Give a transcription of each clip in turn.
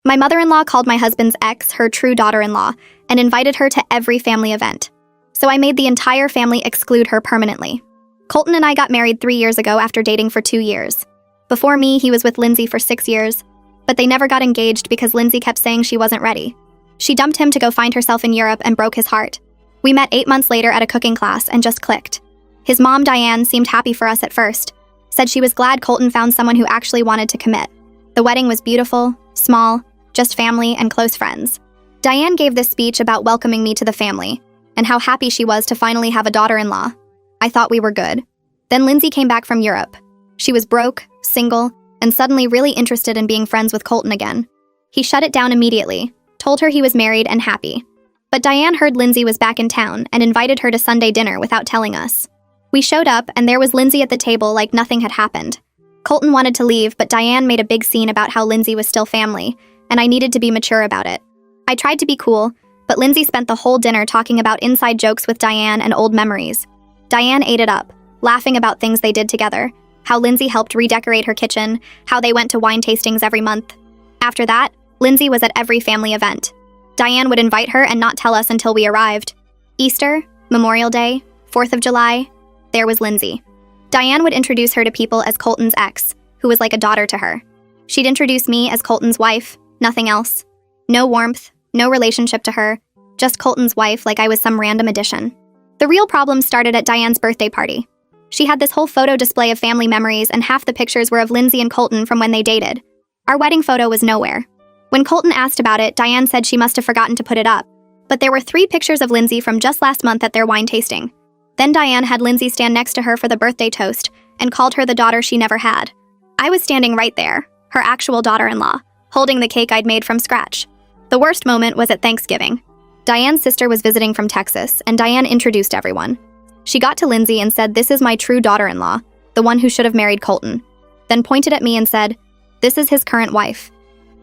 My mother-in-law called my husband's ex her true daughter-in-law and invited her to every family event. So I made the entire family exclude her permanently. Colton and I got married 3 years ago after dating for 2 years. Before me, he was with Lindsay for 6 years, but they never got engaged because Lindsay kept saying she wasn't ready. She dumped him to go find herself in Europe and broke his heart. We met 8 months later at a cooking class and just clicked. His mom, Diane, seemed happy for us at first, said she was glad Colton found someone who actually wanted to commit. The wedding was beautiful, small, just family and close friends. Diane gave this speech about welcoming me to the family and how happy she was to finally have a daughter-in-law. I thought we were good. Then Lindsay came back from Europe. She was broke, single, and suddenly really interested in being friends with Colton again. He shut it down immediately, told her he was married and happy. But Diane heard Lindsay was back in town and invited her to Sunday dinner without telling us. We showed up and there was Lindsay at the table like nothing had happened. Colton wanted to leave, but Diane made a big scene about how Lindsay was still family, and I needed to be mature about it. I tried to be cool, but Lindsay spent the whole dinner talking about inside jokes with Diane and old memories. Diane ate it up, laughing about things they did together, how Lindsay helped redecorate her kitchen, how they went to wine tastings every month. After that, Lindsay was at every family event. Diane would invite her and not tell us until we arrived. Easter, Memorial Day, 4th of July, there was Lindsay. Diane would introduce her to people as Colton's ex, who was like a daughter to her. She'd introduce me as Colton's wife, nothing else. No warmth, no relationship to her, just Colton's wife like I was some random addition. The real problem started at Diane's birthday party. She had this whole photo display of family memories and half the pictures were of Lindsay and Colton from when they dated. Our wedding photo was nowhere. When Colton asked about it, Diane said she must have forgotten to put it up. But there were 3 pictures of Lindsay from just last month at their wine tasting. Then Diane had Lindsay stand next to her for the birthday toast and called her the daughter she never had. I was standing right there, her actual daughter-in-law, holding the cake I'd made from scratch. The worst moment was at Thanksgiving. Diane's sister was visiting from Texas, and Diane introduced everyone. She got to Lindsay and said, "This is my true daughter-in-law, the one who should have married Colton," then pointed at me and said, "This is his current wife."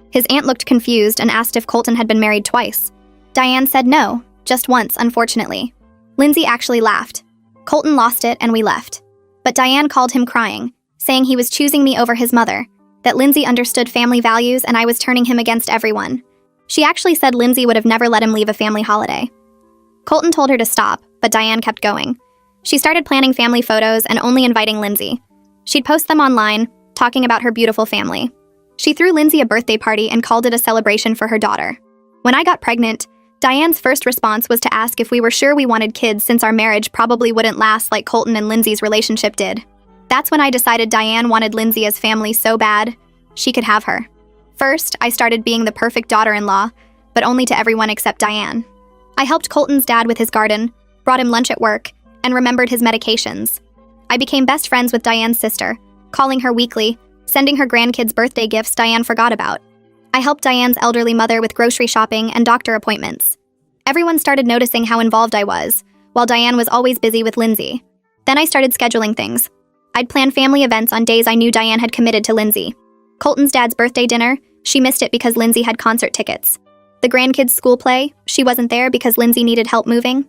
His aunt looked confused and asked if Colton had been married twice. Diane said no, just once, unfortunately. Lindsay actually laughed. Colton lost it and we left. But Diane called him crying, saying he was choosing me over his mother, that Lindsay understood family values and I was turning him against everyone. She actually said Lindsay would have never let him leave a family holiday. Colton told her to stop, but Diane kept going. She started planning family photos and only inviting Lindsay. She'd post them online, talking about her beautiful family. She threw Lindsay a birthday party and called it a celebration for her daughter. When I got pregnant, Diane's first response was to ask if we were sure we wanted kids since our marriage probably wouldn't last like Colton and Lindsay's relationship did. That's when I decided Diane wanted Lindsay as family so bad, she could have her. First, I started being the perfect daughter-in-law, but only to everyone except Diane. I helped Colton's dad with his garden, brought him lunch at work, and remembered his medications. I became best friends with Diane's sister, calling her weekly, sending her grandkids birthday gifts Diane forgot about. I helped Diane's elderly mother with grocery shopping and doctor appointments. Everyone started noticing how involved I was, while Diane was always busy with Lindsay. Then I started scheduling things. I'd plan family events on days I knew Diane had committed to Lindsay. Colton's dad's birthday dinner, she missed it because Lindsay had concert tickets. The grandkids' school play, she wasn't there because Lindsay needed help moving.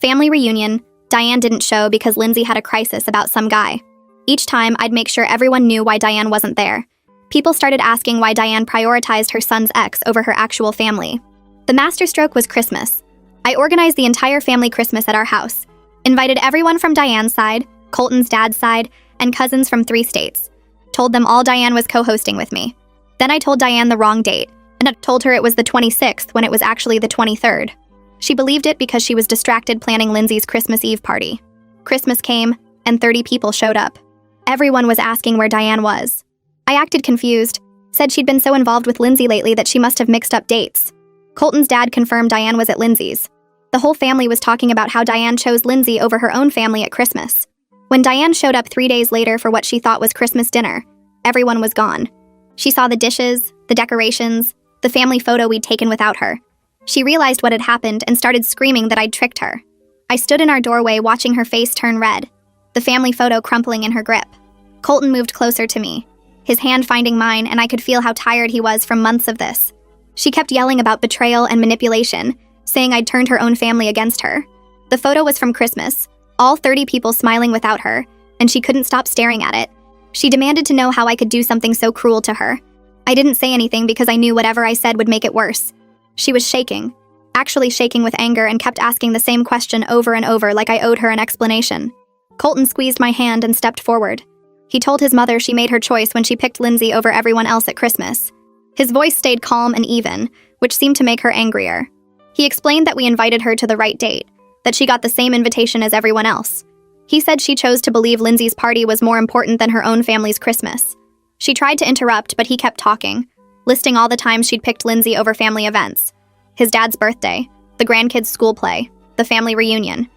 Family reunion, Diane didn't show because Lindsay had a crisis about some guy. Each time, I'd make sure everyone knew why Diane wasn't there. People started asking why Diane prioritized her son's ex over her actual family. The masterstroke was Christmas. I organized the entire family Christmas at our house, invited everyone from Diane's side, Colton's dad's side, and cousins from 3 states. Told them all Diane was co-hosting with me. Then I told Diane the wrong date, and I told her it was the 26th when it was actually the 23rd. She believed it because she was distracted planning Lindsay's Christmas Eve party. Christmas came, and 30 people showed up. Everyone was asking where Diane was. I acted confused, said she'd been so involved with Lindsay lately that she must have mixed up dates. Colton's dad confirmed Diane was at Lindsay's. The whole family was talking about how Diane chose Lindsay over her own family at Christmas. When Diane showed up 3 days later for what she thought was Christmas dinner, everyone was gone. She saw the dishes, the decorations, the family photo we'd taken without her. She realized what had happened and started screaming that I'd tricked her. I stood in our doorway watching her face turn red, the family photo crumpling in her grip. Colton moved closer to me, his hand finding mine, and I could feel how tired he was from months of this. She kept yelling about betrayal and manipulation, saying I'd turned her own family against her. The photo was from Christmas, all 30 people smiling without her, and she couldn't stop staring at it. She demanded to know how I could do something so cruel to her. I didn't say anything because I knew whatever I said would make it worse. She was shaking, actually shaking with anger, and kept asking the same question over and over like I owed her an explanation. Colton squeezed my hand and stepped forward. He told his mother she made her choice when she picked Lindsay over everyone else at Christmas. His voice stayed calm and even, which seemed to make her angrier. He explained that we invited her to the right date, that she got the same invitation as everyone else. He said she chose to believe Lindsay's party was more important than her own family's Christmas. She tried to interrupt, but he kept talking, listing all the times she'd picked Lindsay over family events. His dad's birthday, the grandkids' school play, the family reunion.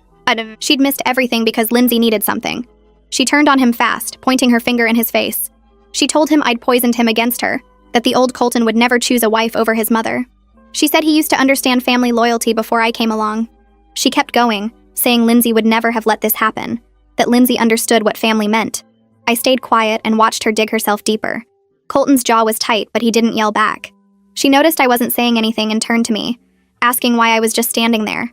She'd missed everything because Lindsay needed something. She turned on him fast, pointing her finger in his face. She told him I'd poisoned him against her, that the old Colton would never choose a wife over his mother. She said he used to understand family loyalty before I came along. She kept going, saying Lindsay would never have let this happen, that Lindsay understood what family meant. I stayed quiet and watched her dig herself deeper. Colton's jaw was tight, but he didn't yell back. She noticed I wasn't saying anything and turned to me, asking why I was just standing there.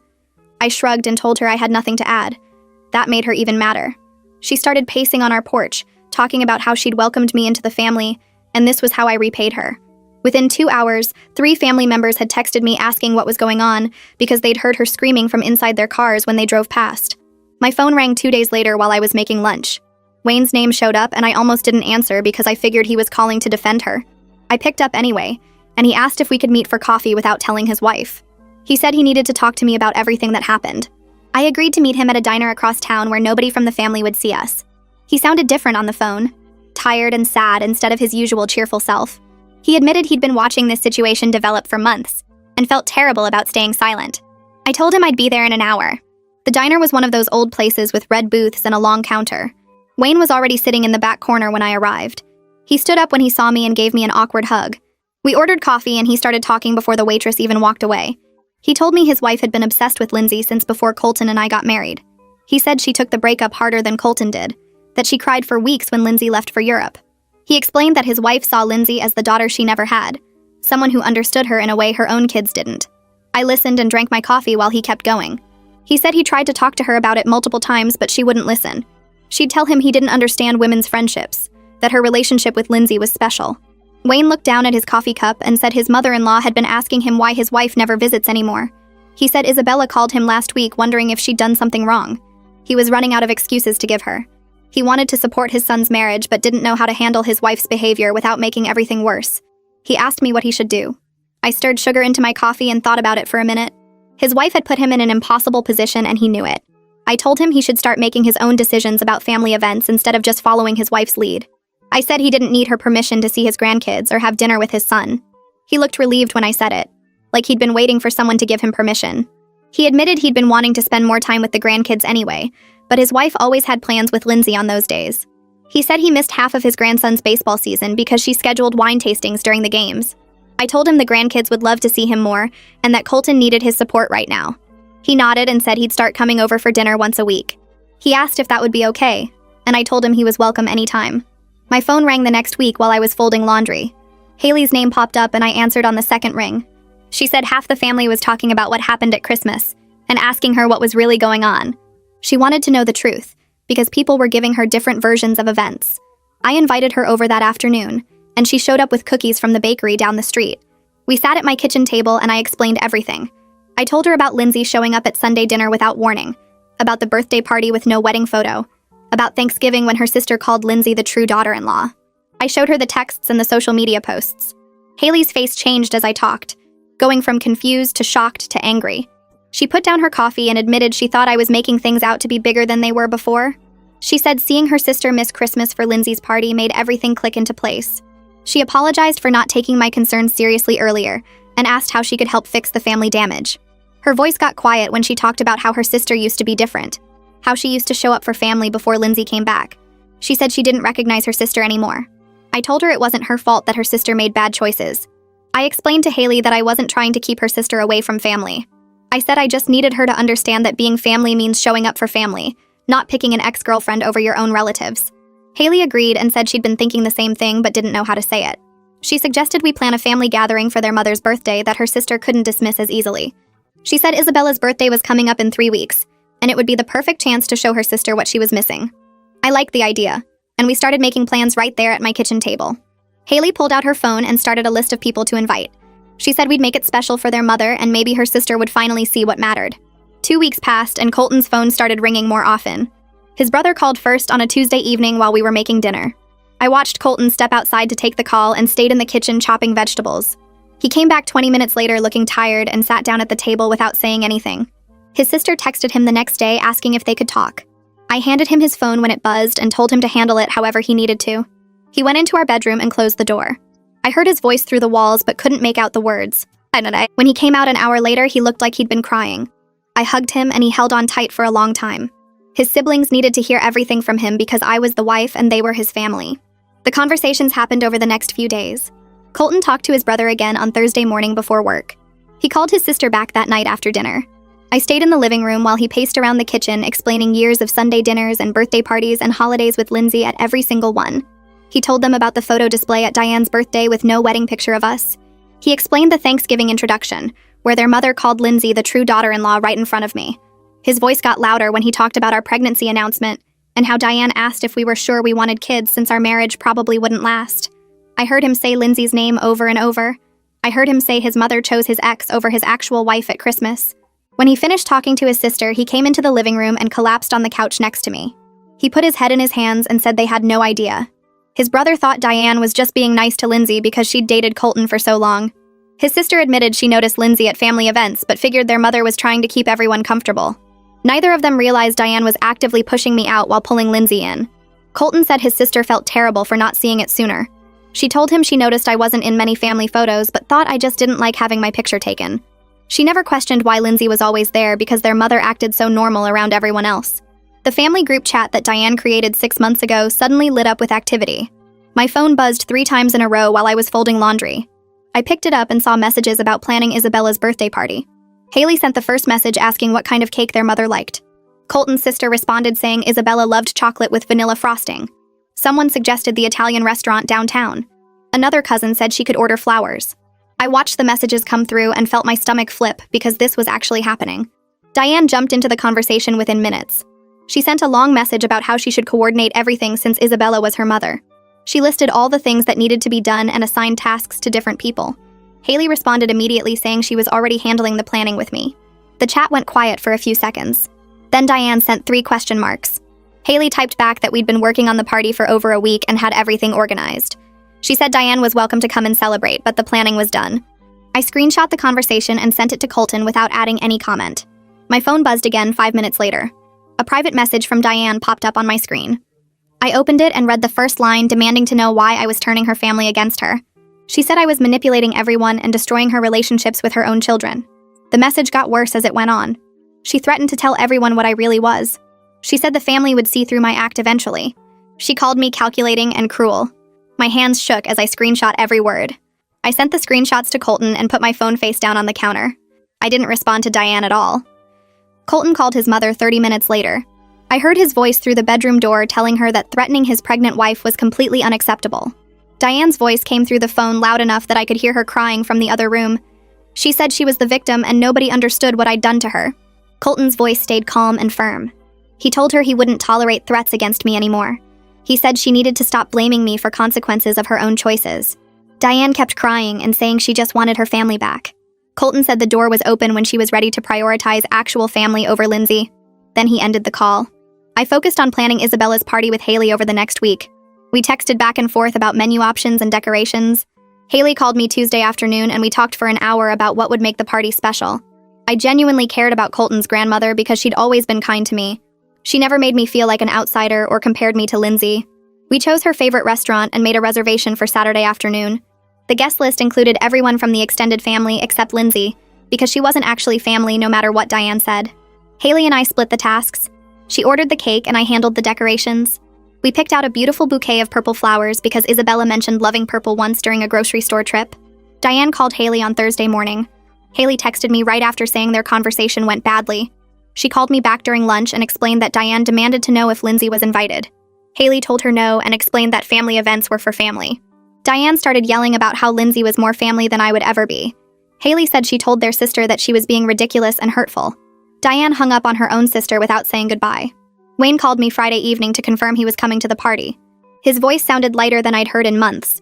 I shrugged and told her I had nothing to add. That made her even madder. She started pacing on our porch, talking about how she'd welcomed me into the family, and this was how I repaid her. Within 2 hours, 3 family members had texted me asking what was going on because they'd heard her screaming from inside their cars when they drove past. My phone rang 2 days later while I was making lunch. Wayne's name showed up and I almost didn't answer because I figured he was calling to defend her. I picked up anyway, and he asked if we could meet for coffee without telling his wife. He said he needed to talk to me about everything that happened. I agreed to meet him at a diner across town where nobody from the family would see us. He sounded different on the phone, tired and sad instead of his usual cheerful self. He admitted he'd been watching this situation develop for months and felt terrible about staying silent. I told him I'd be there in an hour. The diner was one of those old places with red booths and a long counter. Wayne was already sitting in the back corner when I arrived. He stood up when he saw me and gave me an awkward hug. We ordered coffee and he started talking before the waitress even walked away. He told me his wife had been obsessed with Lindsay since before Colton and I got married. He said she took the breakup harder than Colton did, that she cried for weeks when Lindsay left for Europe. He explained that his wife saw Lindsay as the daughter she never had, someone who understood her in a way her own kids didn't. I listened and drank my coffee while he kept going. He said he tried to talk to her about it multiple times, but she wouldn't listen. She'd tell him he didn't understand women's friendships, that her relationship with Lindsay was special. Wayne looked down at his coffee cup and said his mother-in-law had been asking him why his wife never visits anymore. He said Isabella called him last week wondering if she'd done something wrong. He was running out of excuses to give her. He wanted to support his son's marriage but didn't know how to handle his wife's behavior without making everything worse. He asked me what he should do. I stirred sugar into my coffee and thought about it for a minute. His wife had put him in an impossible position and he knew it. I told him he should start making his own decisions about family events instead of just following his wife's lead. I said he didn't need her permission to see his grandkids or have dinner with his son. He looked relieved when I said it, like he'd been waiting for someone to give him permission. He admitted he'd been wanting to spend more time with the grandkids anyway, but his wife always had plans with Lindsay on those days. He said he missed half of his grandson's baseball season because she scheduled wine tastings during the games. I told him the grandkids would love to see him more and that Colton needed his support right now. He nodded and said he'd start coming over for dinner once a week. He asked if that would be okay, and I told him he was welcome anytime. My phone rang the next week while I was folding laundry. Haley's name popped up and I answered on the second ring. She said half the family was talking about what happened at Christmas and asking her what was really going on. She wanted to know the truth, because people were giving her different versions of events. I invited her over that afternoon, and she showed up with cookies from the bakery down the street. We sat at my kitchen table and I explained everything. I told her about Lindsay showing up at Sunday dinner without warning, about the birthday party with no wedding photo, about Thanksgiving when her sister called Lindsay the true daughter-in-law. I showed her the texts and the social media posts. Haley's face changed as I talked, going from confused to shocked to angry. She put down her coffee and admitted she thought I was making things out to be bigger than they were before. She said seeing her sister miss Christmas for Lindsay's party made everything click into place. She apologized for not taking my concerns seriously earlier and asked how she could help fix the family damage. Her voice got quiet when she talked about how her sister used to be different, how she used to show up for family before Lindsay came back. She said she didn't recognize her sister anymore. I told her it wasn't her fault that her sister made bad choices. I explained to Haley that I wasn't trying to keep her sister away from family. I said I just needed her to understand that being family means showing up for family, not picking an ex-girlfriend over your own relatives. Haley agreed and said she'd been thinking the same thing but didn't know how to say it. She suggested we plan a family gathering for their mother's birthday that her sister couldn't dismiss as easily. She said Isabella's birthday was coming up in 3 weeks, and it would be the perfect chance to show her sister what she was missing. I liked the idea, and we started making plans right there at my kitchen table. Haley pulled out her phone and started a list of people to invite. She said we'd make it special for their mother and maybe her sister would finally see what mattered. 2 weeks passed and Colton's phone started ringing more often. His brother called first on a Tuesday evening while we were making dinner. I watched Colton step outside to take the call and stayed in the kitchen chopping vegetables. He came back 20 minutes later looking tired and sat down at the table without saying anything. His sister texted him the next day asking if they could talk. I handed him his phone when it buzzed and told him to handle it however he needed to. He went into our bedroom and closed the door. I heard his voice through the walls but couldn't make out the words. When he came out an hour later, he looked like he'd been crying. I hugged him and he held on tight for a long time. His siblings needed to hear everything from him because I was the wife and they were his family. The conversations happened over the next few days. Colton talked to his brother again on Thursday morning before work. He called his sister back that night after dinner. I stayed in the living room while he paced around the kitchen explaining years of Sunday dinners and birthday parties and holidays with Lindsay at every single one. He told them about the photo display at Diane's birthday with no wedding picture of us. He explained the Thanksgiving introduction, where their mother called Lindsay the true daughter-in-law right in front of me. His voice got louder when he talked about our pregnancy announcement and how Diane asked if we were sure we wanted kids since our marriage probably wouldn't last. I heard him say Lindsay's name over and over. I heard him say his mother chose his ex over his actual wife at Christmas. When he finished talking to his sister, he came into the living room and collapsed on the couch next to me. He put his head in his hands and said they had no idea. His brother thought Diane was just being nice to Lindsay because she'd dated Colton for so long. His sister admitted she noticed Lindsay at family events but figured their mother was trying to keep everyone comfortable. Neither of them realized Diane was actively pushing me out while pulling Lindsay in. Colton said his sister felt terrible for not seeing it sooner. She told him she noticed I wasn't in many family photos but thought I just didn't like having my picture taken. She never questioned why Lindsay was always there because their mother acted so normal around everyone else. The family group chat that Diane created 6 months ago suddenly lit up with activity. My phone buzzed 3 times in a row while I was folding laundry. I picked it up and saw messages about planning Isabella's birthday party. Haley sent the first message asking what kind of cake their mother liked. Colton's sister responded saying Isabella loved chocolate with vanilla frosting. Someone suggested the Italian restaurant downtown. Another cousin said she could order flowers. I watched the messages come through and felt my stomach flip because this was actually happening. Diane jumped into the conversation within minutes. She sent a long message about how she should coordinate everything since Isabella was her mother. She listed all the things that needed to be done and assigned tasks to different people. Haley responded immediately saying she was already handling the planning with me. The chat went quiet for a few seconds. Then Diane sent 3 question marks. Haley typed back that we'd been working on the party for over a week and had everything organized. She said Diane was welcome to come and celebrate, but the planning was done. I screenshot the conversation and sent it to Colton without adding any comment. My phone buzzed again 5 minutes later. A private message from Diane popped up on my screen. I opened it and read the first line demanding to know why I was turning her family against her. She said I was manipulating everyone and destroying her relationships with her own children. The message got worse as it went on. She threatened to tell everyone what I really was. She said the family would see through my act eventually. She called me calculating and cruel. My hands shook as I screenshot every word. I sent the screenshots to Colton and put my phone face down on the counter. I didn't respond to Diane at all. Colton called his mother 30 minutes later. I heard his voice through the bedroom door telling her that threatening his pregnant wife was completely unacceptable. Diane's voice came through the phone loud enough that I could hear her crying from the other room. She said she was the victim and nobody understood what I'd done to her. Colton's voice stayed calm and firm. He told her he wouldn't tolerate threats against me anymore. He said she needed to stop blaming me for consequences of her own choices. Diane kept crying and saying she just wanted her family back. Colton said the door was open when she was ready to prioritize actual family over Lindsay. Then he ended the call. I focused on planning Isabella's party with Haley over the next week. We texted back and forth about menu options and decorations. Haley called me Tuesday afternoon and we talked for an hour about what would make the party special. I genuinely cared about Colton's grandmother because she'd always been kind to me. She never made me feel like an outsider or compared me to Lindsay. We chose her favorite restaurant and made a reservation for Saturday afternoon. The guest list included everyone from the extended family except Lindsay, because she wasn't actually family no matter what Diane said. Haley and I split the tasks. She ordered the cake and I handled the decorations. We picked out a beautiful bouquet of purple flowers because Isabella mentioned loving purple once during a grocery store trip. Diane called Haley on Thursday morning. Haley texted me right after saying their conversation went badly. She called me back during lunch and explained that Diane demanded to know if Lindsay was invited. Haley told her no and explained that family events were for family. Diane started yelling about how Lindsay was more family than I would ever be. Haley said she told their sister that she was being ridiculous and hurtful. Diane hung up on her own sister without saying goodbye. Wayne called me Friday evening to confirm he was coming to the party. His voice sounded lighter than I'd heard in months.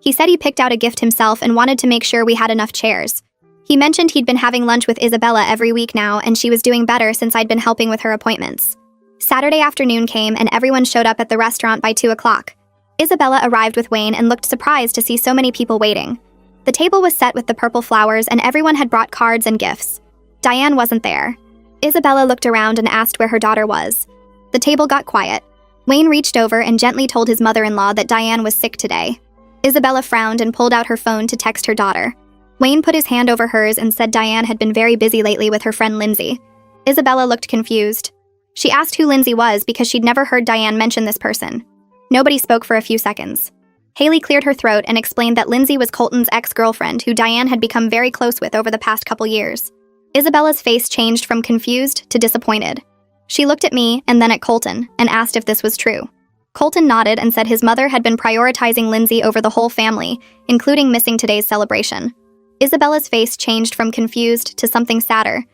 He said he picked out a gift himself and wanted to make sure we had enough chairs. He mentioned he'd been having lunch with Isabella every week now, and she was doing better since I'd been helping with her appointments. Saturday afternoon came and everyone showed up at the restaurant by 2 o'clock. Isabella arrived with Wayne and looked surprised to see so many people waiting. The table was set with the purple flowers and everyone had brought cards and gifts. Diane wasn't there. Isabella looked around and asked where her daughter was. The table got quiet. Wayne reached over and gently told his mother-in-law that Diane was sick today. Isabella frowned and pulled out her phone to text her daughter. Wayne put his hand over hers and said Diane had been very busy lately with her friend Lindsay. Isabella looked confused. She asked who Lindsay was because she'd never heard Diane mention this person. Nobody spoke for a few seconds. Haley cleared her throat and explained that Lindsay was Colton's ex-girlfriend who Diane had become very close with over the past couple years. Isabella's face changed from confused to disappointed. She looked at me and then at Colton and asked if this was true. Colton nodded and said his mother had been prioritizing Lindsay over the whole family, including missing today's celebration. Isabella's face changed from confused to something sadder,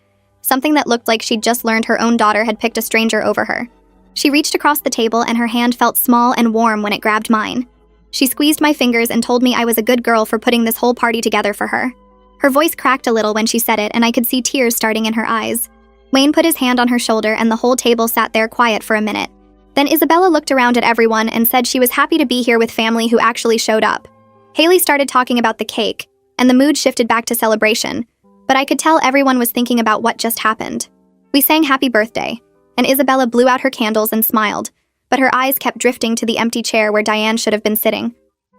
something that looked like she'd just learned her own daughter had picked a stranger over her. She reached across the table and her hand felt small and warm when it grabbed mine. She squeezed my fingers and told me I was a good girl for putting this whole party together for her. Her voice cracked a little when she said it and I could see tears starting in her eyes. Wayne put his hand on her shoulder and the whole table sat there quiet for a minute. Then Isabella looked around at everyone and said she was happy to be here with family who actually showed up. Haley started talking about the cake, and the mood shifted back to celebration, but I could tell everyone was thinking about what just happened. We sang happy birthday, and Isabella blew out her candles and smiled, but her eyes kept drifting to the empty chair where Diane should have been sitting.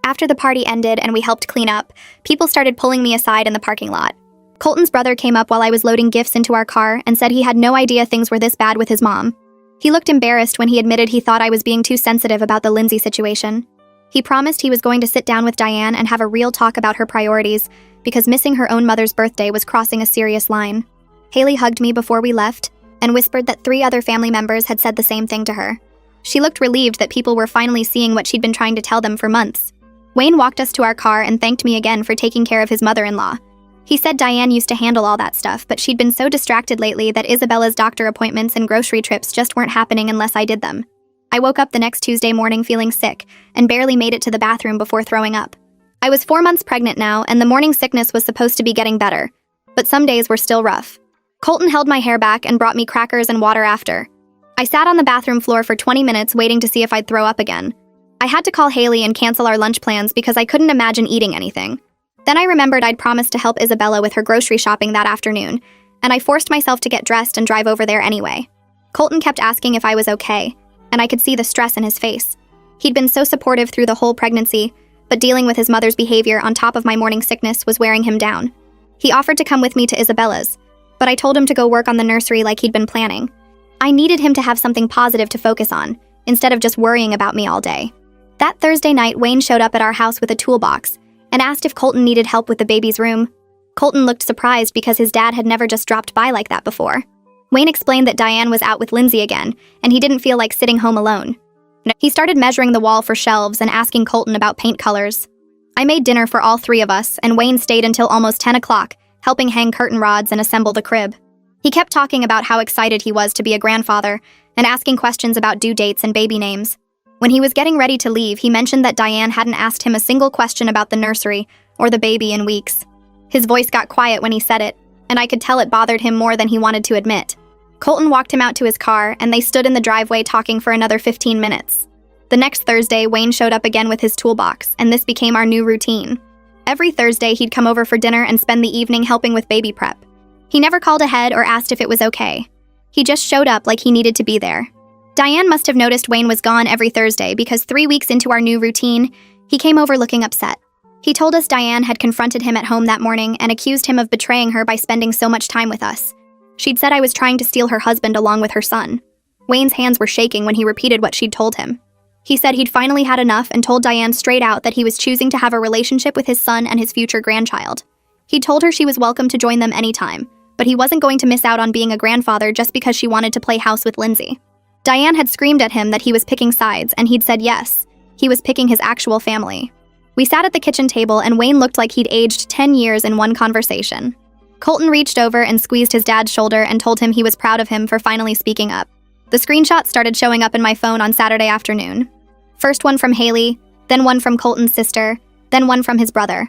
After the party ended and we helped clean up, people started pulling me aside in the parking lot. Colton's brother came up while I was loading gifts into our car and said he had no idea things were this bad with his mom. He looked embarrassed when he admitted he thought I was being too sensitive about the Lindsay situation. He promised he was going to sit down with Diane and have a real talk about her priorities because missing her own mother's birthday was crossing a serious line. Haley hugged me before we left and whispered that 3 other family members had said the same thing to her. She looked relieved that people were finally seeing what she'd been trying to tell them for months. Wayne walked us to our car and thanked me again for taking care of his mother-in-law. He said Diane used to handle all that stuff, but she'd been so distracted lately that Isabella's doctor appointments and grocery trips just weren't happening unless I did them. I woke up the next Tuesday morning feeling sick and barely made it to the bathroom before throwing up. I was 4 months pregnant now, and the morning sickness was supposed to be getting better, but some days were still rough. Colton held my hair back and brought me crackers and water after. I sat on the bathroom floor for 20 minutes waiting to see if I'd throw up again. I had to call Haley and cancel our lunch plans because I couldn't imagine eating anything. Then I remembered I'd promised to help Isabella with her grocery shopping that afternoon, and I forced myself to get dressed and drive over there anyway. Colton kept asking if I was okay, and I could see the stress in his face. He'd been so supportive through the whole pregnancy, but dealing with his mother's behavior on top of my morning sickness was wearing him down. He offered to come with me to Isabella's, but I told him to go work on the nursery like he'd been planning. I needed him to have something positive to focus on, instead of just worrying about me all day. That Thursday night, Wayne showed up at our house with a toolbox and asked if Colton needed help with the baby's room. Colton looked surprised because his dad had never just dropped by like that before. Wayne explained that Diane was out with Lindsay again, and he didn't feel like sitting home alone. He started measuring the wall for shelves and asking Colton about paint colors. I made dinner for all 3 of us, and Wayne stayed until almost 10 o'clock, helping hang curtain rods and assemble the crib. He kept talking about how excited he was to be a grandfather and asking questions about due dates and baby names. When he was getting ready to leave, he mentioned that Diane hadn't asked him a single question about the nursery or the baby in weeks. His voice got quiet when he said it, and I could tell it bothered him more than he wanted to admit. Colton walked him out to his car, and they stood in the driveway talking for another 15 minutes. The next Thursday, Wayne showed up again with his toolbox, and this became our new routine. Every Thursday, he'd come over for dinner and spend the evening helping with baby prep. He never called ahead or asked if it was okay. He just showed up like he needed to be there. Diane must have noticed Wayne was gone every Thursday because 3 weeks into our new routine, he came over looking upset. He told us Diane had confronted him at home that morning and accused him of betraying her by spending so much time with us. She'd said I was trying to steal her husband along with her son. Wayne's hands were shaking when he repeated what she'd told him. He said he'd finally had enough and told Diane straight out that he was choosing to have a relationship with his son and his future grandchild. He told her she was welcome to join them anytime, but he wasn't going to miss out on being a grandfather just because she wanted to play house with Lindsay. Diane had screamed at him that he was picking sides, and he'd said yes, he was picking his actual family. We sat at the kitchen table, and Wayne looked like he'd aged 10 years in one conversation. Colton reached over and squeezed his dad's shoulder and told him he was proud of him for finally speaking up. The screenshots started showing up in my phone on Saturday afternoon. First one from Haley, then one from Colton's sister, then one from his brother.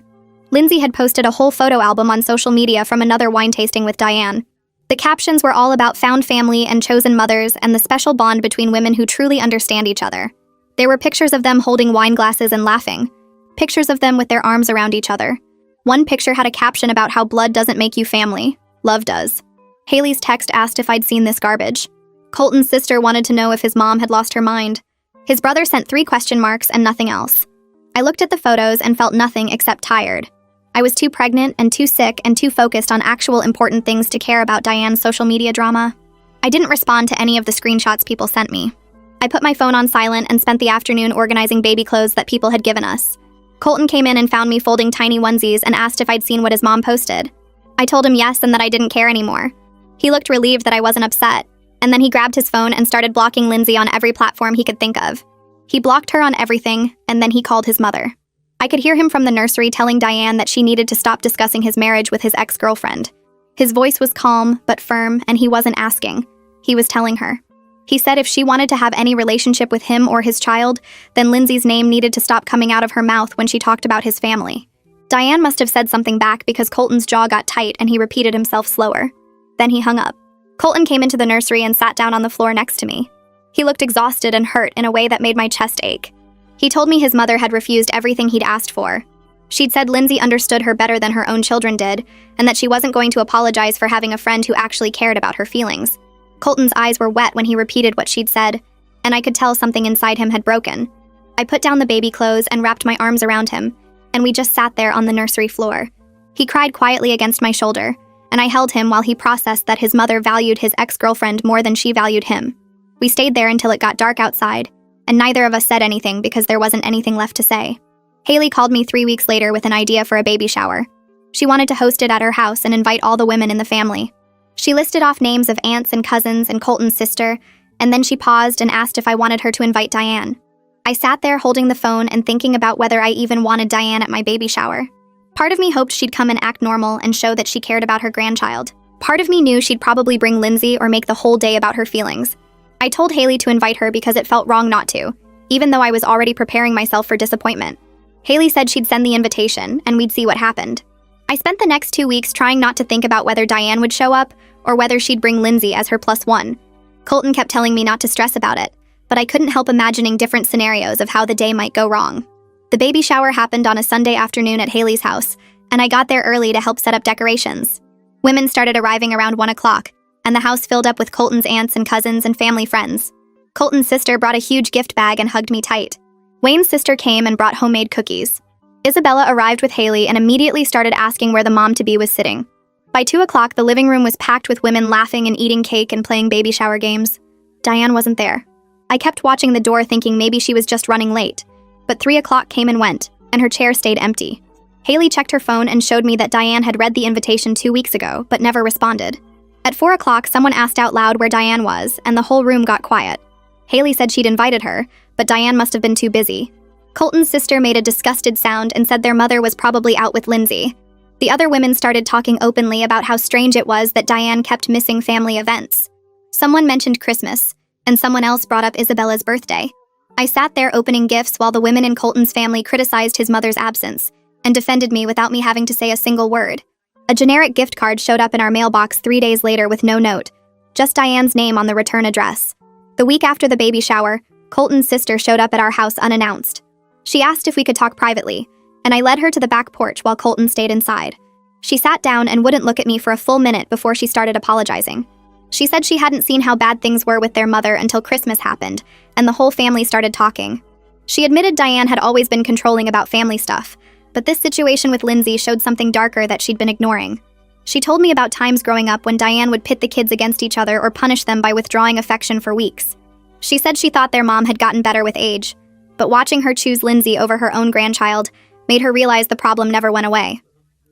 Lindsay had posted a whole photo album on social media from another wine tasting with Diane. The captions were all about found family and chosen mothers and the special bond between women who truly understand each other. There were pictures of them holding wine glasses and laughing. Pictures of them with their arms around each other. One picture had a caption about how blood doesn't make you family, love does. Haley's text asked if I'd seen this garbage. Colton's sister wanted to know if his mom had lost her mind. His brother sent 3 question marks and nothing else. I looked at the photos and felt nothing except tired. I was too pregnant and too sick and too focused on actual important things to care about Diane's social media drama. I didn't respond to any of the screenshots people sent me. I put my phone on silent and spent the afternoon organizing baby clothes that people had given us. Colton came in and found me folding tiny onesies and asked if I'd seen what his mom posted. I told him yes and that I didn't care anymore. He looked relieved that I wasn't upset, and then he grabbed his phone and started blocking Lindsay on every platform he could think of. He blocked her on everything, and then he called his mother. I could hear him from the nursery telling Diane that she needed to stop discussing his marriage with his ex-girlfriend. His voice was calm but firm, and he wasn't asking. He was telling her. He said if she wanted to have any relationship with him or his child, then Lindsay's name needed to stop coming out of her mouth when she talked about his family. Diane must have said something back because Colton's jaw got tight and he repeated himself slower. Then he hung up. Colton came into the nursery and sat down on the floor next to me. He looked exhausted and hurt in a way that made my chest ache. He told me his mother had refused everything he'd asked for. She'd said Lindsay understood her better than her own children did, and that she wasn't going to apologize for having a friend who actually cared about her feelings. Colton's eyes were wet when he repeated what she'd said, and I could tell something inside him had broken. I put down the baby clothes and wrapped my arms around him, and we just sat there on the nursery floor. He cried quietly against my shoulder, and I held him while he processed that his mother valued his ex-girlfriend more than she valued him. We stayed there until it got dark outside, and neither of us said anything because there wasn't anything left to say. Haley called me 3 weeks later with an idea for a baby shower. She wanted to host it at her house and invite all the women in the family. She listed off names of aunts and cousins and Colton's sister, and then she paused and asked if I wanted her to invite Diane. I sat there holding the phone and thinking about whether I even wanted Diane at my baby shower. Part of me hoped she'd come and act normal and show that she cared about her grandchild. Part of me knew she'd probably bring Lindsay or make the whole day about her feelings. I told Haley to invite her because it felt wrong not to, even though I was already preparing myself for disappointment. Haley said she'd send the invitation, and we'd see what happened. I spent the next 2 weeks trying not to think about whether Diane would show up, or whether she'd bring Lindsay as her +1. Colton kept telling me not to stress about it, but I couldn't help imagining different scenarios of how the day might go wrong. The baby shower happened on a Sunday afternoon at Haley's house, and I got there early to help set up decorations. Women started arriving around 1 o'clock, and the house filled up with Colton's aunts and cousins and family friends. Colton's sister brought a huge gift bag and hugged me tight. Wayne's sister came and brought homemade cookies. Isabella arrived with Haley and immediately started asking where the mom-to-be was sitting. By 2 o'clock, the living room was packed with women laughing and eating cake and playing baby shower games. Diane wasn't there. I kept watching the door thinking maybe she was just running late, but 3 o'clock came and went, and her chair stayed empty. Haley checked her phone and showed me that Diane had read the invitation 2 weeks ago, but never responded. At 4 o'clock, someone asked out loud where Diane was, and the whole room got quiet. Haley said she'd invited her, but Diane must have been too busy. Colton's sister made a disgusted sound and said their mother was probably out with Lindsay. The other women started talking openly about how strange it was that Diane kept missing family events. Someone mentioned Christmas, and someone else brought up Isabella's birthday. I sat there opening gifts while the women in Colton's family criticized his mother's absence and defended me without me having to say a single word. A generic gift card showed up in our mailbox 3 days later with no note, just Diane's name on the return address. The week after the baby shower, Colton's sister showed up at our house unannounced. She asked if we could talk privately, and I led her to the back porch while Colton stayed inside. She sat down and wouldn't look at me for a full minute before she started apologizing. She said she hadn't seen how bad things were with their mother until Christmas happened, and the whole family started talking. She admitted Diane had always been controlling about family stuff, but this situation with Lindsay showed something darker that she'd been ignoring. She told me about times growing up when Diane would pit the kids against each other or punish them by withdrawing affection for weeks. She said she thought their mom had gotten better with age, but watching her choose Lindsay over her own grandchild made her realize the problem never went away.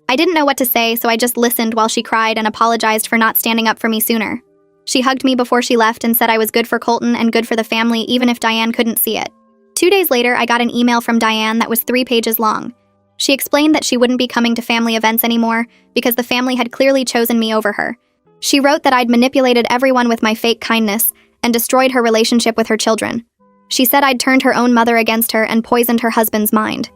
I didn't know what to say, so I just listened while she cried and apologized for not standing up for me sooner. She hugged me before she left and said I was good for Colton and good for the family even if Diane couldn't see it. 2 days later, I got an email from Diane that was 3 pages long. She explained that she wouldn't be coming to family events anymore because the family had clearly chosen me over her. She wrote that I'd manipulated everyone with my fake kindness and destroyed her relationship with her children. She said I'd turned her own mother against her and poisoned her husband's mind.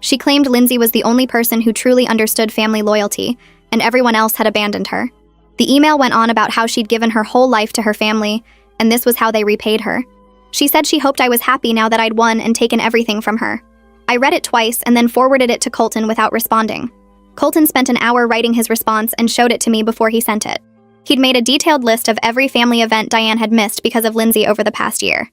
She claimed Lindsay was the only person who truly understood family loyalty, and everyone else had abandoned her. The email went on about how she'd given her whole life to her family, and this was how they repaid her. She said she hoped I was happy now that I'd won and taken everything from her. I read it twice and then forwarded it to Colton without responding. Colton spent an hour writing his response and showed it to me before he sent it. He'd made a detailed list of every family event Diane had missed because of Lindsay over the past year.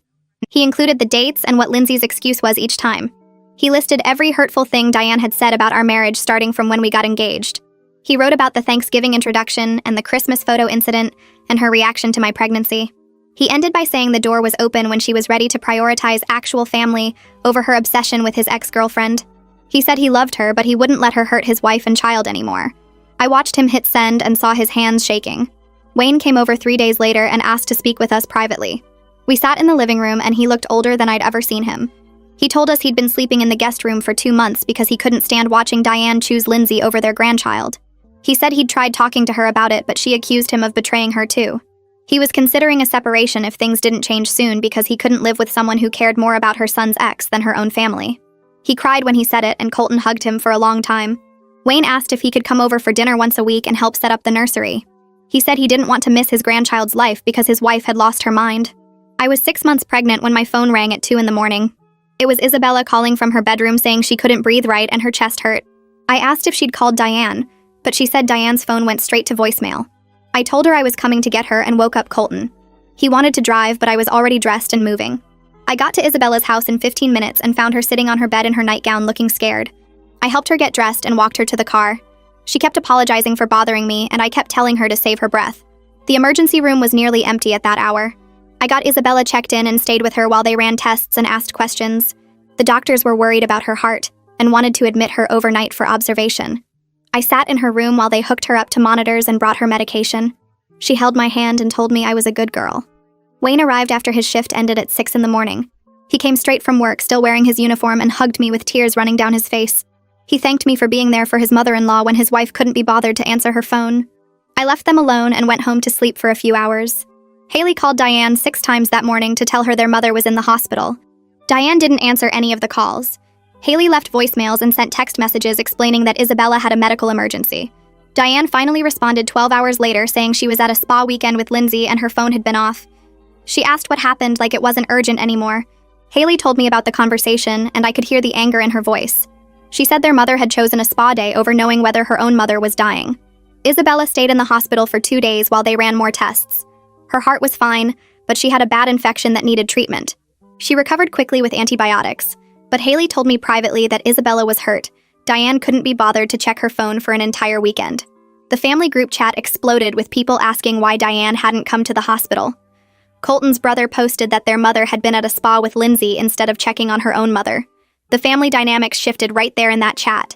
He included the dates and what Lindsay's excuse was each time. He listed every hurtful thing Diane had said about our marriage starting from when we got engaged. He wrote about the Thanksgiving introduction and the Christmas photo incident and her reaction to my pregnancy. He ended by saying the door was open when she was ready to prioritize actual family over her obsession with his ex-girlfriend. He said he loved her, but he wouldn't let her hurt his wife and child anymore. I watched him hit send and saw his hands shaking. Wayne came over 3 days later and asked to speak with us privately. We sat in the living room and he looked older than I'd ever seen him. He told us he'd been sleeping in the guest room for 2 months because he couldn't stand watching Diane choose Lindsay over their grandchild. He said he'd tried talking to her about it, but she accused him of betraying her too. He was considering a separation if things didn't change soon because he couldn't live with someone who cared more about her son's ex than her own family. He cried when he said it, and Colton hugged him for a long time. Wayne asked if he could come over for dinner once a week and help set up the nursery. He said he didn't want to miss his grandchild's life because his wife had lost her mind. I was 6 months pregnant when my phone rang at 2 in the morning. It was Isabella calling from her bedroom saying she couldn't breathe right and her chest hurt. I asked if she'd called Diane, but she said Diane's phone went straight to voicemail. I told her I was coming to get her and woke up Colton. He wanted to drive, but I was already dressed and moving. I got to Isabella's house in 15 minutes and found her sitting on her bed in her nightgown looking scared. I helped her get dressed and walked her to the car. She kept apologizing for bothering me, and I kept telling her to save her breath. The emergency room was nearly empty at that hour. I got Isabella checked in and stayed with her while they ran tests and asked questions. The doctors were worried about her heart and wanted to admit her overnight for observation. I sat in her room while they hooked her up to monitors and brought her medication. She held my hand and told me I was a good girl. Wayne arrived after his shift ended at 6 in the morning. He came straight from work, still wearing his uniform, and hugged me with tears running down his face. He thanked me for being there for his mother-in-law when his wife couldn't be bothered to answer her phone. I left them alone and went home to sleep for a few hours. Haley called Diane 6 times that morning to tell her their mother was in the hospital. Diane didn't answer any of the calls. Haley left voicemails and sent text messages explaining that Isabella had a medical emergency. Diane finally responded 12 hours later saying she was at a spa weekend with Lindsay and her phone had been off. She asked what happened like it wasn't urgent anymore. Haley told me about the conversation, and I could hear the anger in her voice. She said their mother had chosen a spa day over knowing whether her own mother was dying. Isabella stayed in the hospital for 2 days while they ran more tests. Her heart was fine, but she had a bad infection that needed treatment. She recovered quickly with antibiotics, but Haley told me privately that Isabella was hurt. Diane couldn't be bothered to check her phone for an entire weekend. The family group chat exploded with people asking why Diane hadn't come to the hospital. Colton's brother posted that their mother had been at a spa with Lindsay instead of checking on her own mother. The family dynamics shifted right there in that chat.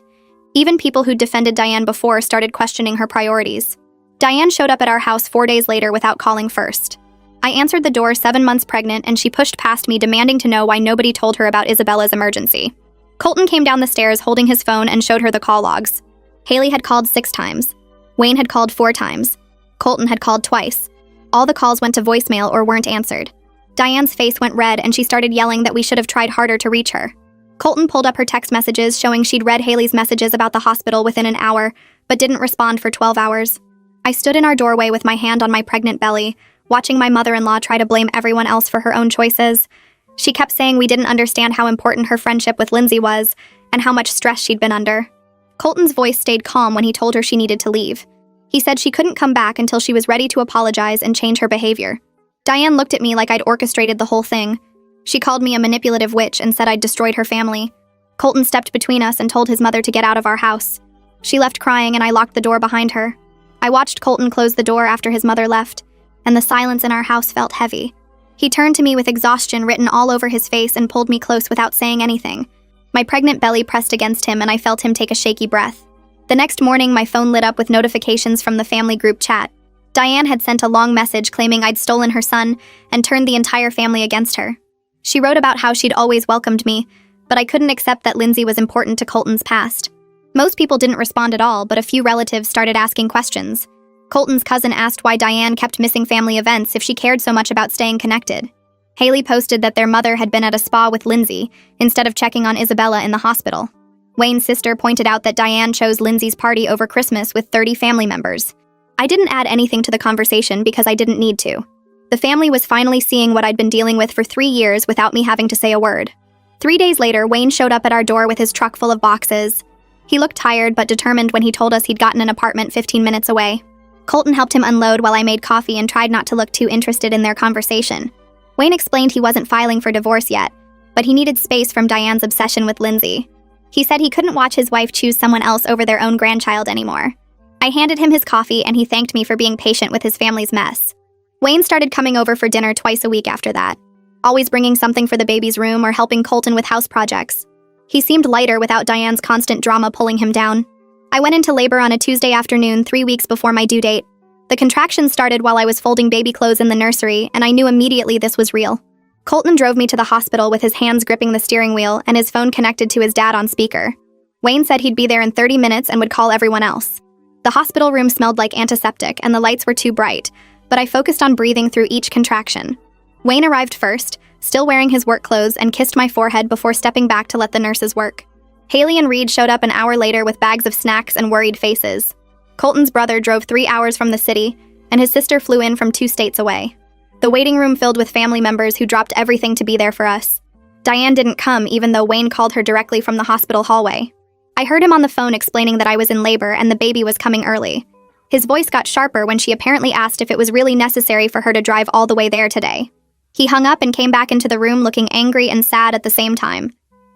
Even people who defended Diane before started questioning her priorities. Diane showed up at our house 4 days later without calling first. I answered the door 7 months pregnant, and she pushed past me demanding to know why nobody told her about Isabella's emergency. Colton came down the stairs holding his phone and showed her the call logs. Haley had called 6 times. Wayne had called 4 times. Colton had called twice. All the calls went to voicemail or weren't answered. Diane's face went red and she started yelling that we should have tried harder to reach her. Colton pulled up her text messages showing she'd read Haley's messages about the hospital within an hour, but didn't respond for 12 hours. I stood in our doorway with my hand on my pregnant belly, watching my mother-in-law try to blame everyone else for her own choices. She kept saying we didn't understand how important her friendship with Lindsay was and how much stress she'd been under. Colton's voice stayed calm when he told her she needed to leave. He said she couldn't come back until she was ready to apologize and change her behavior. Diane looked at me like I'd orchestrated the whole thing. She called me a manipulative witch and said I'd destroyed her family. Colton stepped between us and told his mother to get out of our house. She left crying and I locked the door behind her. I watched Colton close the door after his mother left, and the silence in our house felt heavy. He turned to me with exhaustion written all over his face and pulled me close without saying anything. My pregnant belly pressed against him and I felt him take a shaky breath. The next morning, my phone lit up with notifications from the family group chat. Diane had sent a long message claiming I'd stolen her son and turned the entire family against her. She wrote about how she'd always welcomed me, but I couldn't accept that Lindsay was important to Colton's past. Most people didn't respond at all, but a few relatives started asking questions. Colton's cousin asked why Diane kept missing family events if she cared so much about staying connected. Haley posted that their mother had been at a spa with Lindsay instead of checking on Isabella in the hospital. Wayne's sister pointed out that Diane chose Lindsay's party over Christmas with 30 family members. I didn't add anything to the conversation because I didn't need to. The family was finally seeing what I'd been dealing with for 3 years without me having to say a word. 3 days later, Wayne showed up at our door with his truck full of boxes. He looked tired but determined when he told us he'd gotten an apartment 15 minutes away. Colton helped him unload while I made coffee and tried not to look too interested in their conversation. Wayne explained he wasn't filing for divorce yet, but he needed space from Diane's obsession with Lindsay. He said he couldn't watch his wife choose someone else over their own grandchild anymore. I handed him his coffee and he thanked me for being patient with his family's mess. Wayne started coming over for dinner twice a week after that, always bringing something for the baby's room or helping Colton with house projects. He seemed lighter without Diane's constant drama pulling him down. I went into labor on a Tuesday afternoon 3 weeks before my due date. The contractions started while I was folding baby clothes in the nursery, and I knew immediately this was real. Colton drove me to the hospital with his hands gripping the steering wheel and his phone connected to his dad on speaker. Wayne said he'd be there in 30 minutes and would call everyone else. The hospital room smelled like antiseptic and the lights were too bright, but I focused on breathing through each contraction. Wayne arrived first, still wearing his work clothes, and kissed my forehead before stepping back to let the nurses work. Haley and Reed showed up an hour later with bags of snacks and worried faces. Colton's brother drove 3 hours from the city, and his sister flew in from 2 states away. The waiting room filled with family members who dropped everything to be there for us. Diane didn't come even though Wayne called her directly from the hospital hallway. I heard him on the phone explaining that I was in labor and the baby was coming early. His voice got sharper when she apparently asked if it was really necessary for her to drive all the way there today. He hung up and came back into the room looking angry and sad at the same time.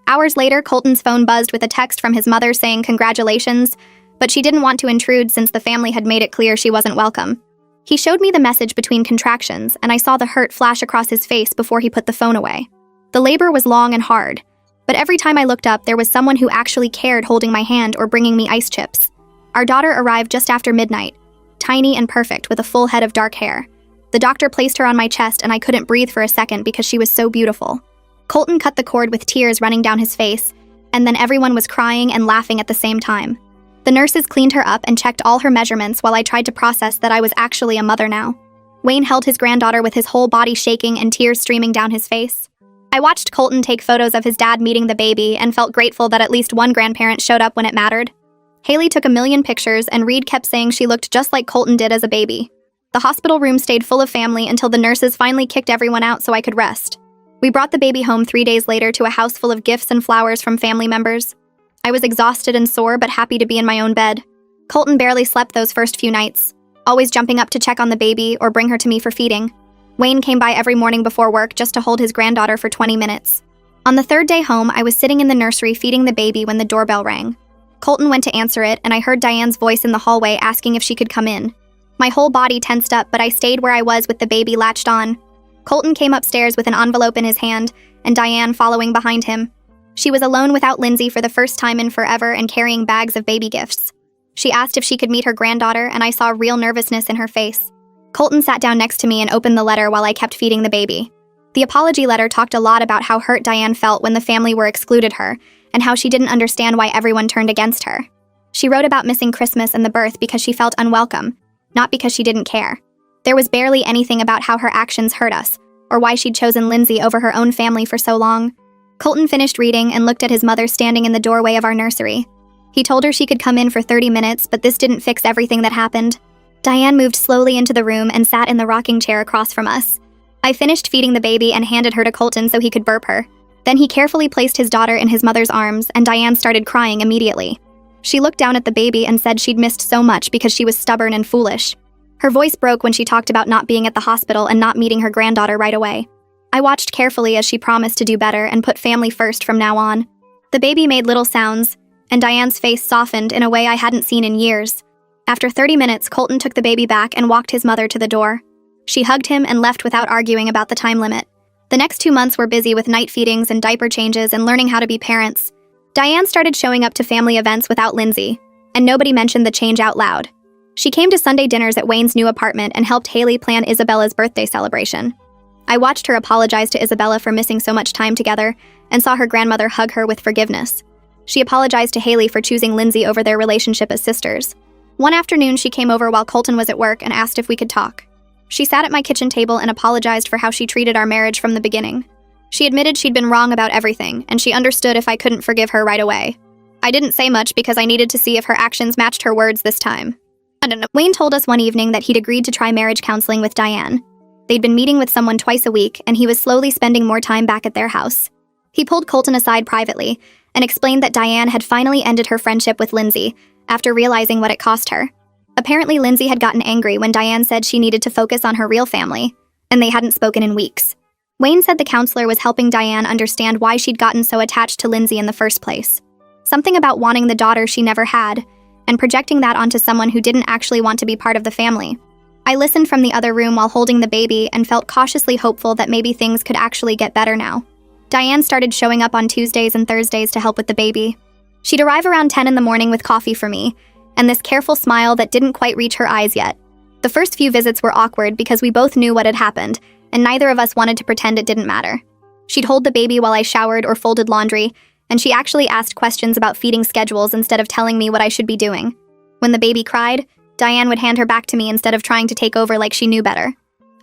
Hours later, Colton's phone buzzed with a text from his mother saying congratulations, but she didn't want to intrude since the family had made it clear she wasn't welcome. He showed me the message between contractions, and I saw the hurt flash across his face before he put the phone away. The labor was long and hard, but every time I looked up, there was someone who actually cared holding my hand or bringing me ice chips. Our daughter arrived just after midnight, tiny and perfect with a full head of dark hair. The doctor placed her on my chest and I couldn't breathe for a second because she was so beautiful. Colton cut the cord with tears running down his face, and then everyone was crying and laughing at the same time. The nurses cleaned her up and checked all her measurements while I tried to process that I was actually a mother now. Wayne held his granddaughter with his whole body shaking and tears streaming down his face. I watched Colton take photos of his dad meeting the baby and felt grateful that at least one grandparent showed up when it mattered. Haley took a million pictures and Reed kept saying she looked just like Colton did as a baby. The hospital room stayed full of family until the nurses finally kicked everyone out so I could rest. We brought the baby home 3 days later to a house full of gifts and flowers from family members. I was exhausted and sore but happy to be in my own bed. Colton barely slept those first few nights, always jumping up to check on the baby or bring her to me for feeding. Wayne came by every morning before work just to hold his granddaughter for 20 minutes. On the 3rd day home, I was sitting in the nursery feeding the baby when the doorbell rang. Colton went to answer it and I heard Diane's voice in the hallway asking if she could come in. My whole body tensed up, but I stayed where I was with the baby latched on. Colton came upstairs with an envelope in his hand, and Diane following behind him. She was alone without Lindsay for the first time in forever and carrying bags of baby gifts. She asked if she could meet her granddaughter, and I saw real nervousness in her face. Colton sat down next to me and opened the letter while I kept feeding the baby. The apology letter talked a lot about how hurt Diane felt when the family were excluded her, and how she didn't understand why everyone turned against her. She wrote about missing Christmas and the birth because she felt unwelcome, not because she didn't care. There was barely anything about how her actions hurt us, or why she'd chosen Lindsay over her own family for so long. Colton finished reading and looked at his mother standing in the doorway of our nursery. He told her she could come in for 30 minutes, but this didn't fix everything that happened. Diane moved slowly into the room and sat in the rocking chair across from us. I finished feeding the baby and handed her to Colton so he could burp her. Then he carefully placed his daughter in his mother's arms, and Diane started crying immediately. She looked down at the baby and said she'd missed so much because she was stubborn and foolish. Her voice broke when she talked about not being at the hospital and not meeting her granddaughter right away. I watched carefully as she promised to do better and put family first from now on. The baby made little sounds, and Diane's face softened in a way I hadn't seen in years. After 30 minutes, Colton took the baby back and walked his mother to the door. She hugged him and left without arguing about the time limit. The next 2 months were busy with night feedings and diaper changes and learning how to be parents. Diane started showing up to family events without Lindsay, and nobody mentioned the change out loud. She came to Sunday dinners at Wayne's new apartment and helped Haley plan Isabella's birthday celebration. I watched her apologize to Isabella for missing so much time together and saw her grandmother hug her with forgiveness. She apologized to Haley for choosing Lindsay over their relationship as sisters. One afternoon, she came over while Colton was at work and asked if we could talk. She sat at my kitchen table and apologized for how she treated our marriage from the beginning. She admitted she'd been wrong about everything, and she understood if I couldn't forgive her right away. I didn't say much because I needed to see if her actions matched her words this time. I don't know. Wayne told us one evening that he'd agreed to try marriage counseling with Diane. They'd been meeting with someone twice a week, and he was slowly spending more time back at their house. He pulled Colton aside privately and explained that Diane had finally ended her friendship with Lindsay after realizing what it cost her. Apparently, Lindsay had gotten angry when Diane said she needed to focus on her real family, and they hadn't spoken in weeks. Wayne said the counselor was helping Diane understand why she'd gotten so attached to Lindsay in the first place. Something about wanting the daughter she never had, and projecting that onto someone who didn't actually want to be part of the family. I listened from the other room while holding the baby and felt cautiously hopeful that maybe things could actually get better now. Diane started showing up on Tuesdays and Thursdays to help with the baby. She'd arrive around 10 in the morning with coffee for me, and this careful smile that didn't quite reach her eyes yet. The first few visits were awkward because we both knew what had happened, and neither of us wanted to pretend it didn't matter. She'd hold the baby while I showered or folded laundry, and she actually asked questions about feeding schedules instead of telling me what I should be doing. When the baby cried, Diane would hand her back to me instead of trying to take over like she knew better.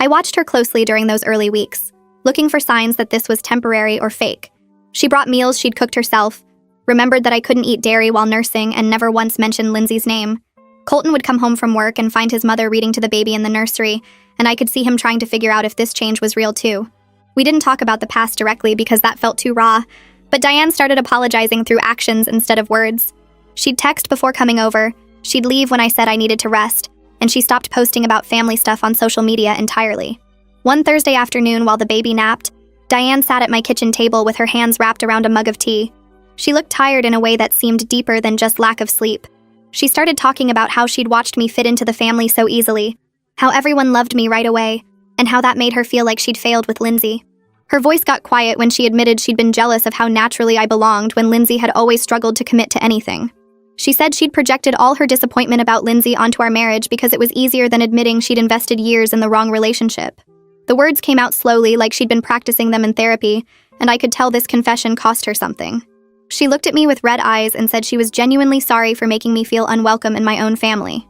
I watched her closely during those early weeks, looking for signs that this was temporary or fake. She brought meals she'd cooked herself, remembered that I couldn't eat dairy while nursing, and never once mentioned Lindsay's name. Colton would come home from work and find his mother reading to the baby in the nursery, and I could see him trying to figure out if this change was real too. We didn't talk about the past directly because that felt too raw, but Diane started apologizing through actions instead of words. She'd text before coming over, she'd leave when I said I needed to rest, and she stopped posting about family stuff on social media entirely. One Thursday afternoon while the baby napped, Diane sat at my kitchen table with her hands wrapped around a mug of tea. She looked tired in a way that seemed deeper than just lack of sleep. She started talking about how she'd watched me fit into the family so easily, how everyone loved me right away, and how that made her feel like she'd failed with Lindsay. Her voice got quiet when she admitted she'd been jealous of how naturally I belonged when Lindsay had always struggled to commit to anything. She said she'd projected all her disappointment about Lindsay onto our marriage because it was easier than admitting she'd invested years in the wrong relationship. The words came out slowly, like she'd been practicing them in therapy, and I could tell this confession cost her something. She looked at me with red eyes and said she was genuinely sorry for making me feel unwelcome in my own family.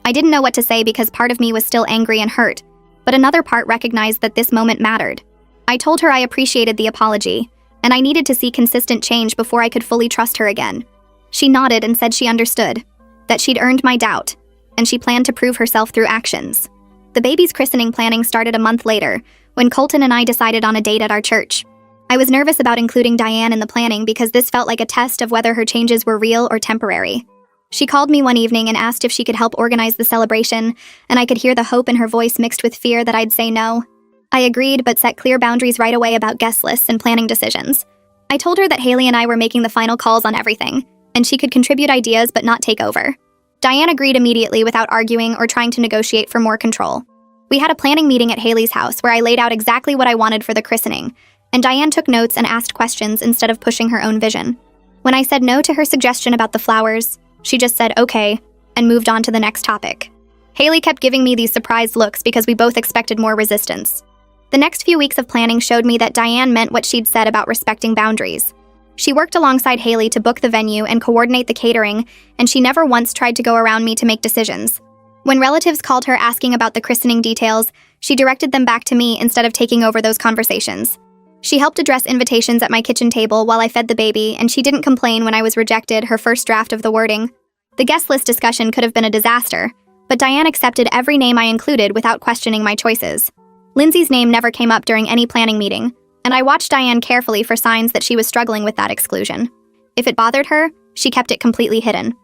I didn't know what to say because part of me was still angry and hurt, but another part recognized that this moment mattered. I told her I appreciated the apology, and I needed to see consistent change before I could fully trust her again. She nodded and said she understood, that she'd earned my doubt, and she planned to prove herself through actions. The baby's christening planning started a month later, when Colton and I decided on a date at our church. I was nervous about including Diane in the planning because this felt like a test of whether her changes were real or temporary. She called me one evening and asked if she could help organize the celebration, and I could hear the hope in her voice mixed with fear that I'd say no. I agreed, but set clear boundaries right away about guest lists and planning decisions. I told her that Haley and I were making the final calls on everything, and she could contribute ideas but not take over. Diane agreed immediately without arguing or trying to negotiate for more control. We had a planning meeting at Haley's house where I laid out exactly what I wanted for the christening, and Diane took notes and asked questions instead of pushing her own vision. When I said no to her suggestion about the flowers, she just said okay and moved on to the next topic. Haley kept giving me these surprised looks because we both expected more resistance. The next few weeks of planning showed me that Diane meant what she'd said about respecting boundaries. She worked alongside Haley to book the venue and coordinate the catering, and she never once tried to go around me to make decisions. When relatives called her asking about the christening details, she directed them back to me instead of taking over those conversations. She helped address invitations at my kitchen table while I fed the baby, and she didn't complain when I was rejected her first draft of the wording. The guest list discussion could have been a disaster, but Diane accepted every name I included without questioning my choices. Lindsay's name never came up during any planning meeting, and I watched Diane carefully for signs that she was struggling with that exclusion. If it bothered her, she kept it completely hidden.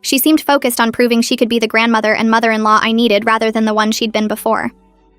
She seemed focused on proving she could be the grandmother and mother-in-law I needed rather than the one she'd been before.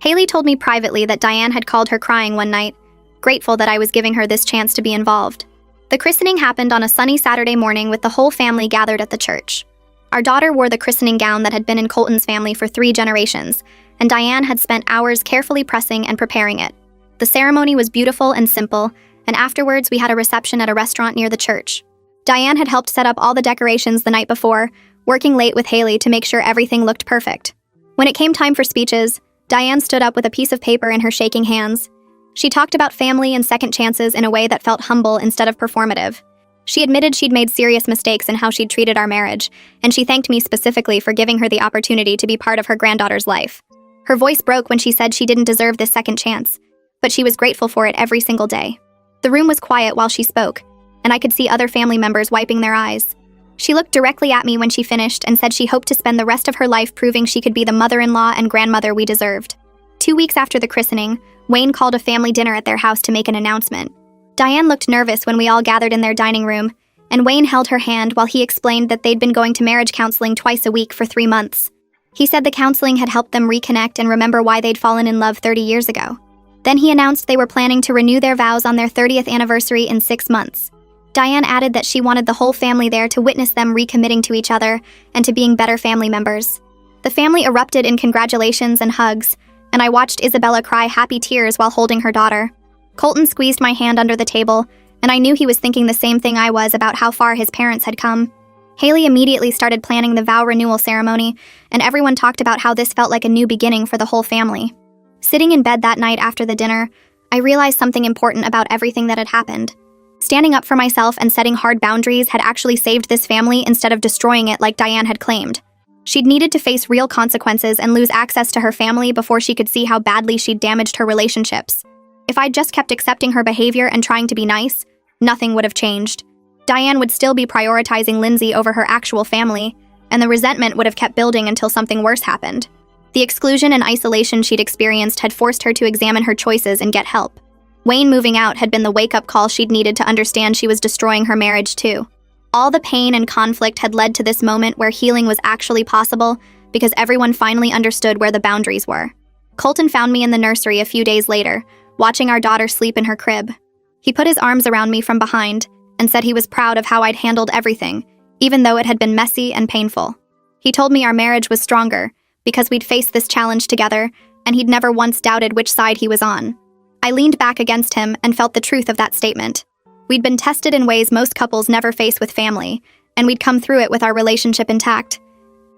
Haley told me privately that Diane had called her crying one night, grateful that I was giving her this chance to be involved. The christening happened on a sunny Saturday morning with the whole family gathered at the church. Our daughter wore the christening gown that had been in Colton's family for 3 generations, and Diane had spent hours carefully pressing and preparing it. The ceremony was beautiful and simple, and afterwards we had a reception at a restaurant near the church. Diane had helped set up all the decorations the night before, working late with Haley to make sure everything looked perfect. When it came time for speeches, Diane stood up with a piece of paper in her shaking hands. She talked about family and second chances in a way that felt humble instead of performative. She admitted she'd made serious mistakes in how she'd treated our marriage, and she thanked me specifically for giving her the opportunity to be part of her granddaughter's life. Her voice broke when she said she didn't deserve this second chance, but she was grateful for it every single day. The room was quiet while she spoke, and I could see other family members wiping their eyes. She looked directly at me when she finished and said she hoped to spend the rest of her life proving she could be the mother-in-law and grandmother we deserved. 2 weeks after the christening, Wayne called a family dinner at their house to make an announcement. Diane looked nervous when we all gathered in their dining room, and Wayne held her hand while he explained that they'd been going to marriage counseling twice a week for 3 months. He said the counseling had helped them reconnect and remember why they'd fallen in love 30 years ago. Then he announced they were planning to renew their vows on their 30th anniversary in 6 months. Diane added that she wanted the whole family there to witness them recommitting to each other and to being better family members. The family erupted in congratulations and hugs, and I watched Isabella cry happy tears while holding her daughter. Colton squeezed my hand under the table, and I knew he was thinking the same thing I was about how far his parents had come. Haley immediately started planning the vow renewal ceremony, and everyone talked about how this felt like a new beginning for the whole family. Sitting in bed that night after the dinner, I realized something important about everything that had happened. Standing up for myself and setting hard boundaries had actually saved this family instead of destroying it like Diane had claimed. She'd needed to face real consequences and lose access to her family before she could see how badly she'd damaged her relationships. If I'd just kept accepting her behavior and trying to be nice, nothing would have changed. Diane would still be prioritizing Lindsay over her actual family, and the resentment would have kept building until something worse happened. The exclusion and isolation she'd experienced had forced her to examine her choices and get help. Wayne moving out had been the wake-up call she'd needed to understand she was destroying her marriage too. All the pain and conflict had led to this moment where healing was actually possible because everyone finally understood where the boundaries were. Colton found me in the nursery a few days later, watching our daughter sleep in her crib. He put his arms around me from behind and said he was proud of how I'd handled everything, even though it had been messy and painful. He told me our marriage was stronger because we'd faced this challenge together, and he'd never once doubted which side he was on. I leaned back against him and felt the truth of that statement. We'd been tested in ways most couples never face with family, and we'd come through it with our relationship intact.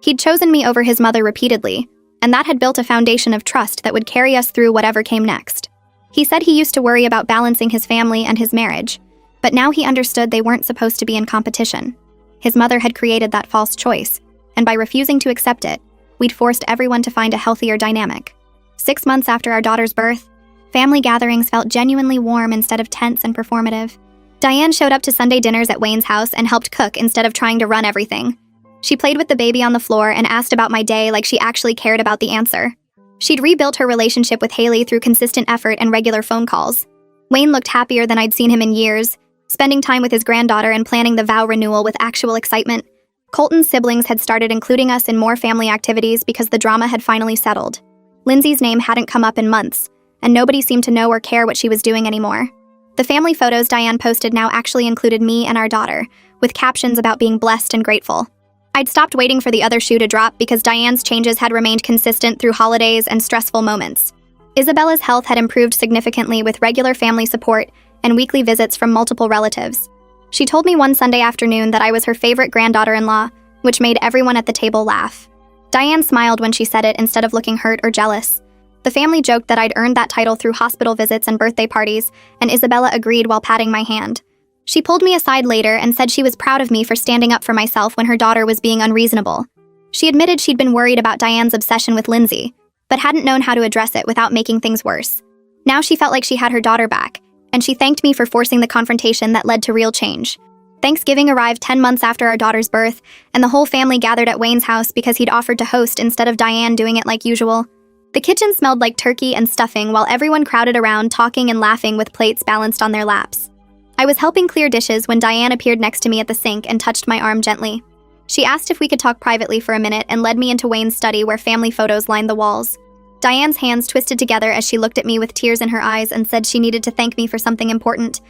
He'd chosen me over his mother repeatedly, and that had built a foundation of trust that would carry us through whatever came next. He said he used to worry about balancing his family and his marriage, but now he understood they weren't supposed to be in competition. His mother had created that false choice, and by refusing to accept it, we'd forced everyone to find a healthier dynamic. 6 months after our daughter's birth, family gatherings felt genuinely warm instead of tense and performative. Diane showed up to Sunday dinners at Wayne's house and helped cook instead of trying to run everything. She played with the baby on the floor and asked about my day like she actually cared about the answer. She'd rebuilt her relationship with Haley through consistent effort and regular phone calls. Wayne looked happier than I'd seen him in years, spending time with his granddaughter and planning the vow renewal with actual excitement. Colton's siblings had started including us in more family activities because the drama had finally settled. Lindsay's name hadn't come up in months, and nobody seemed to know or care what she was doing anymore. The family photos Diane posted now actually included me and our daughter, with captions about being blessed and grateful. I'd stopped waiting for the other shoe to drop because Diane's changes had remained consistent through holidays and stressful moments. Isabella's health had improved significantly with regular family support and weekly visits from multiple relatives. She told me one Sunday afternoon that I was her favorite granddaughter-in-law, which made everyone at the table laugh. Diane smiled when she said it instead of looking hurt or jealous. The family joked that I'd earned that title through hospital visits and birthday parties, and Isabella agreed while patting my hand. She pulled me aside later and said she was proud of me for standing up for myself when her daughter was being unreasonable. She admitted she'd been worried about Diane's obsession with Lindsay, but hadn't known how to address it without making things worse. Now she felt like she had her daughter back, and she thanked me for forcing the confrontation that led to real change. Thanksgiving arrived 10 months after our daughter's birth, and the whole family gathered at Wayne's house because he'd offered to host instead of Diane doing it like usual. The kitchen smelled like turkey and stuffing while everyone crowded around talking and laughing with plates balanced on their laps. I was helping clear dishes when Diane appeared next to me at the sink and touched my arm gently. She asked if we could talk privately for a minute and led me into Wayne's study where family photos lined the walls. Diane's hands twisted together as she looked at me with tears in her eyes and said she needed to thank me for something important.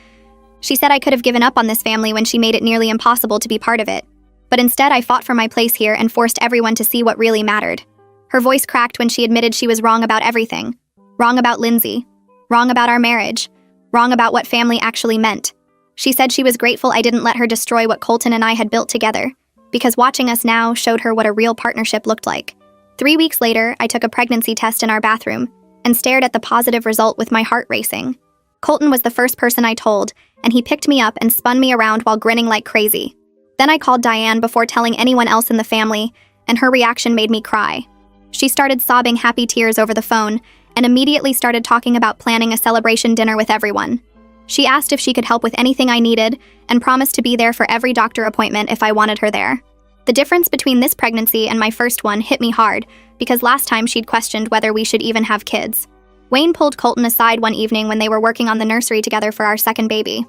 She said I could have given up on this family when she made it nearly impossible to be part of it. But instead I fought for my place here and forced everyone to see what really mattered. Her voice cracked when she admitted she was wrong about everything. Wrong about Lindsay. Wrong about our marriage. Wrong about what family actually meant. She said she was grateful I didn't let her destroy what Colton and I had built together, because watching us now showed her what a real partnership looked like. 3 weeks later, I took a pregnancy test in our bathroom and stared at the positive result with my heart racing. Colton was the first person I told, and he picked me up and spun me around while grinning like crazy. Then I called Diane before telling anyone else in the family, and her reaction made me cry. She started sobbing happy tears over the phone and immediately started talking about planning a celebration dinner with everyone. She asked if she could help with anything I needed and promised to be there for every doctor appointment if I wanted her there. The difference between this pregnancy and my first one hit me hard because last time she'd questioned whether we should even have kids. Wayne pulled Colton aside one evening when they were working on the nursery together for our second baby.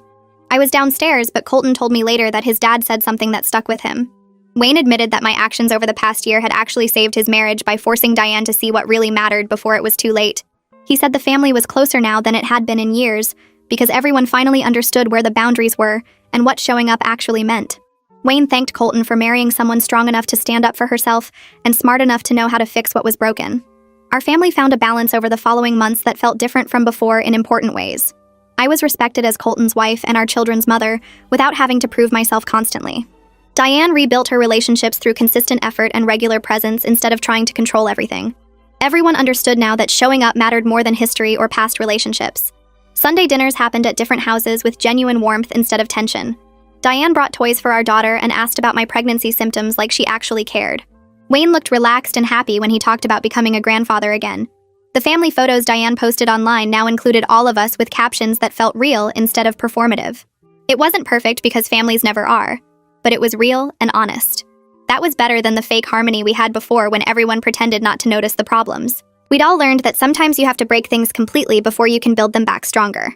I was downstairs, but Colton told me later that his dad said something that stuck with him. Wayne admitted that my actions over the past year had actually saved his marriage by forcing Diane to see what really mattered before it was too late. He said the family was closer now than it had been in years because everyone finally understood where the boundaries were and what showing up actually meant. Wayne thanked Colton for marrying someone strong enough to stand up for herself and smart enough to know how to fix what was broken. Our family found a balance over the following months that felt different from before in important ways. I was respected as Colton's wife and our children's mother without having to prove myself constantly. Diane rebuilt her relationships through consistent effort and regular presence instead of trying to control everything. Everyone understood now that showing up mattered more than history or past relationships. Sunday dinners happened at different houses with genuine warmth instead of tension. Diane brought toys for our daughter and asked about my pregnancy symptoms like she actually cared. Wayne looked relaxed and happy when he talked about becoming a grandfather again. The family photos Diane posted online now included all of us with captions that felt real instead of performative. It wasn't perfect because families never are, but it was real and honest. That was better than the fake harmony we had before when everyone pretended not to notice the problems. We'd all learned that sometimes you have to break things completely before you can build them back stronger.